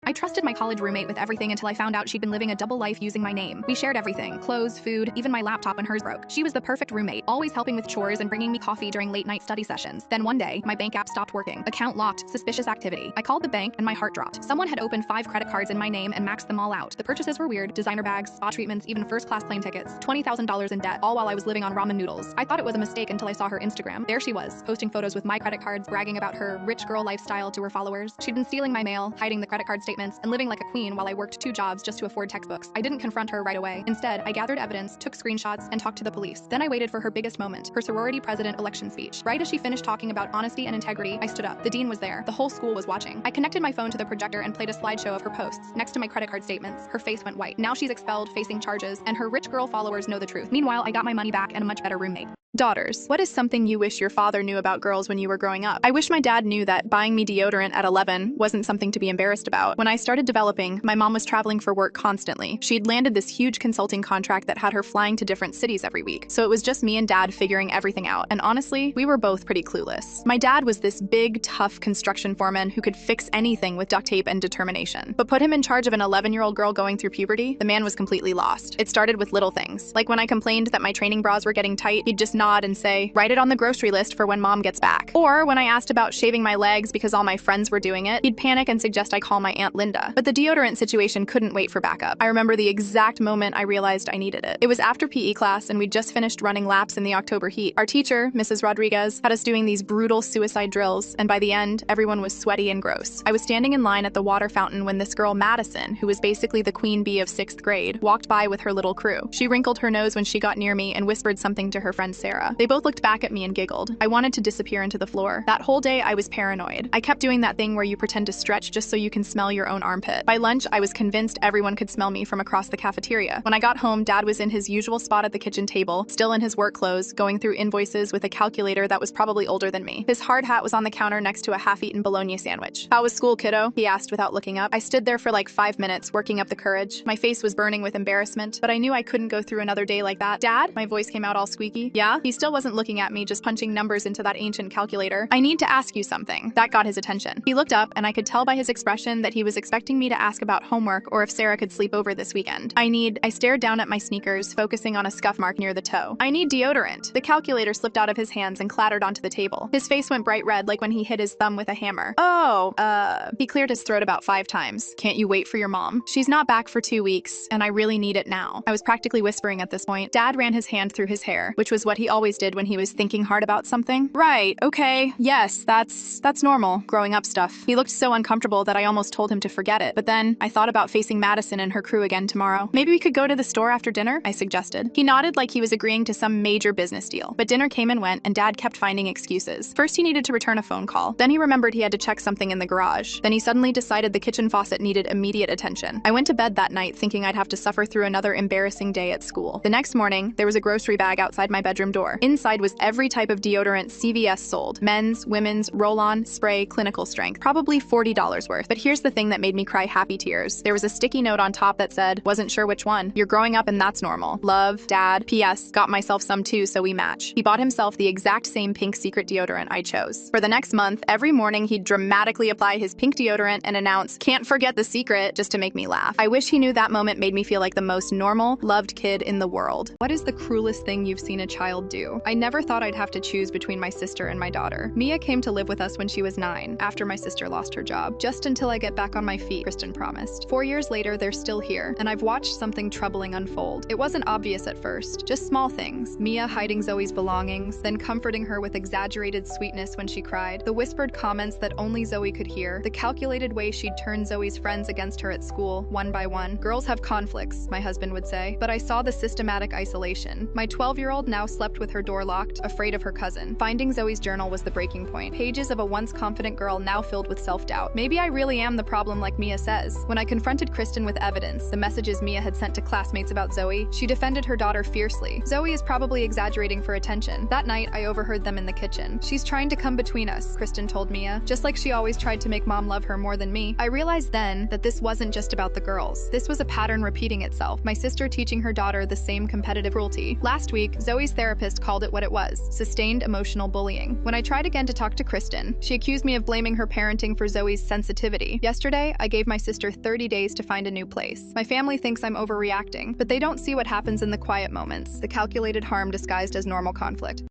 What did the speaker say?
I trusted my college roommate with everything until I found out she'd been living a double life using my name. We shared everything: clothes, food, even my laptop when hers broke. She was the perfect roommate, always helping with chores and bringing me coffee during late-night study sessions. Then one day, my bank app stopped working. Account locked, suspicious activity. I called the bank and my heart dropped. Someone had opened 5 credit cards in my name and maxed them all out. The purchases were weird: designer bags, spa treatments, even first-class plane tickets. $20,000 in debt, all while I was living on ramen noodles. I thought it was a mistake until I saw her Instagram. There she was, posting photos with my credit cards, bragging about her rich girl lifestyle to her followers. She'd been stealing my mail, hiding the credit card statements, and living like a queen while I worked 2 jobs just to afford textbooks. I didn't confront her right away. Instead, I gathered evidence, took screenshots, and talked to the police. Then I waited for her biggest moment, her sorority president election speech. Right as she finished talking about honesty and integrity, I stood up. The dean was there. The whole school was watching. I connected my phone to the projector and played a slideshow of her posts. Next to my credit card statements, her face went white. Now she's expelled, facing charges, and her rich girl followers know the truth. Meanwhile, I got my money back and a much better roommate. Daughters, what is something you wish your father knew about girls when you were growing up? I wish my dad knew that buying me deodorant at 11 wasn't something to be embarrassed about. When I started developing, my mom was traveling for work constantly. She'd landed this huge consulting contract that had her flying to different cities every week. So it was just me and dad figuring everything out. And honestly, we were both pretty clueless. My dad was this big, tough construction foreman who could fix anything with duct tape and determination. But put him in charge of an 11-year-old girl going through puberty, the man was completely lost. It started with little things. Like when I complained that my training bras were getting tight, he'd just nod and say, "Write it on the grocery list for when mom gets back." Or when I asked about shaving my legs because all my friends were doing it, he'd panic and suggest I call my Aunt Linda. But the deodorant situation couldn't wait for backup. I remember the exact moment I realized I needed it. It was after PE class and we'd just finished running laps in the October heat. Our teacher, Mrs. Rodriguez, had us doing these brutal suicide drills, and by the end, everyone was sweaty and gross. I was standing in line at the water fountain when this girl, Madison, who was basically the queen bee of 6th grade, walked by with her little crew. She wrinkled her nose when she got near me and whispered something to her friend Sarah. They both looked back at me and giggled. I wanted to disappear into the floor. That whole day, I was paranoid. I kept doing that thing where you pretend to stretch just so you can smell your own armpit. By lunch, I was convinced everyone could smell me from across the cafeteria. When I got home, Dad was in his usual spot at the kitchen table, still in his work clothes, going through invoices with a calculator that was probably older than me. His hard hat was on the counter next to a half-eaten bologna sandwich. "How was school, kiddo?" he asked without looking up. I stood there for like 5 minutes, working up the courage. My face was burning with embarrassment, but I knew I couldn't go through another day like that. "Dad?" My voice came out all squeaky. "Yeah?" He still wasn't looking at me, just punching numbers into that ancient calculator. "I need to ask you something." That got his attention. He looked up, and I could tell by his expression that he was expecting me to ask about homework or if Sarah could sleep over this weekend. I stared down at my sneakers, focusing on a scuff mark near the toe. "I need deodorant." The calculator slipped out of his hands and clattered onto the table. His face went bright red like when he hit his thumb with a hammer. He cleared his throat about 5 times. "Can't you wait for your mom? She's not back for 2 weeks, and I really need it now." I was practically whispering at this point. Dad ran his hand through his hair, which was what he always did when he was thinking hard about something. "Right, okay, yes, that's normal, growing up stuff." He looked so uncomfortable that I almost told him to forget it, but then I thought about facing Madison and her crew again tomorrow. "Maybe we could go to the store after dinner?" I suggested. He nodded like he was agreeing to some major business deal, but dinner came and went, and Dad kept finding excuses. First, he needed to return a phone call. Then he remembered he had to check something in the garage. Then he suddenly decided the kitchen faucet needed immediate attention. I went to bed that night thinking I'd have to suffer through another embarrassing day at school. The next morning, there was a grocery bag outside my bedroom door. Inside was every type of deodorant CVS sold: men's, women's, roll-on, spray, clinical strength. Probably $40 worth. But here's the thing that made me cry happy tears. There was a sticky note on top that said, "Wasn't sure which one. You're growing up and that's normal. Love, Dad. PS, got myself some too so we match." He bought himself the exact same pink secret deodorant I chose. For the next month, every morning he'd dramatically apply his pink deodorant and announce, "Can't forget the secret," just to make me laugh. I wish he knew that moment made me feel like the most normal, loved kid in the world. What is the cruelest thing you've seen a child do? I never thought I'd have to choose between my sister and my daughter. Mia came to live with us when she was 9, after my sister lost her job. "Just until I get back on my feet," Kristen promised. 4 years later, they're still here, and I've watched something troubling unfold. It wasn't obvious at first, just small things. Mia hiding Zoe's belongings, then comforting her with exaggerated sweetness when she cried, the whispered comments that only Zoe could hear, the calculated way she'd turn Zoe's friends against her at school, one by one. "Girls have conflicts," my husband would say, but I saw the systematic isolation. My 12-year-old now slept with her door locked, afraid of her cousin. Finding Zoe's journal was the breaking point. Pages of a once confident girl now filled with self-doubt. Maybe I really am the problem like Mia says. When I confronted Kristen with evidence, the messages Mia had sent to classmates about Zoe, she defended her daughter fiercely. "Zoe is probably exaggerating for attention." That night, I overheard them in the kitchen. "She's trying to come between us," Kristen told Mia, "just like she always tried to make mom love her more than me." I realized then that this wasn't just about the girls. This was a pattern repeating itself, my sister teaching her daughter the same competitive cruelty. Last week, Zoe's therapist therapist called it what it was: sustained emotional bullying. When I tried again to talk to Kristen, she accused me of blaming her parenting for Zoe's sensitivity. Yesterday, I gave my sister 30 days to find a new place. My family thinks I'm overreacting, but they don't see what happens in the quiet moments, the calculated harm disguised as normal conflict.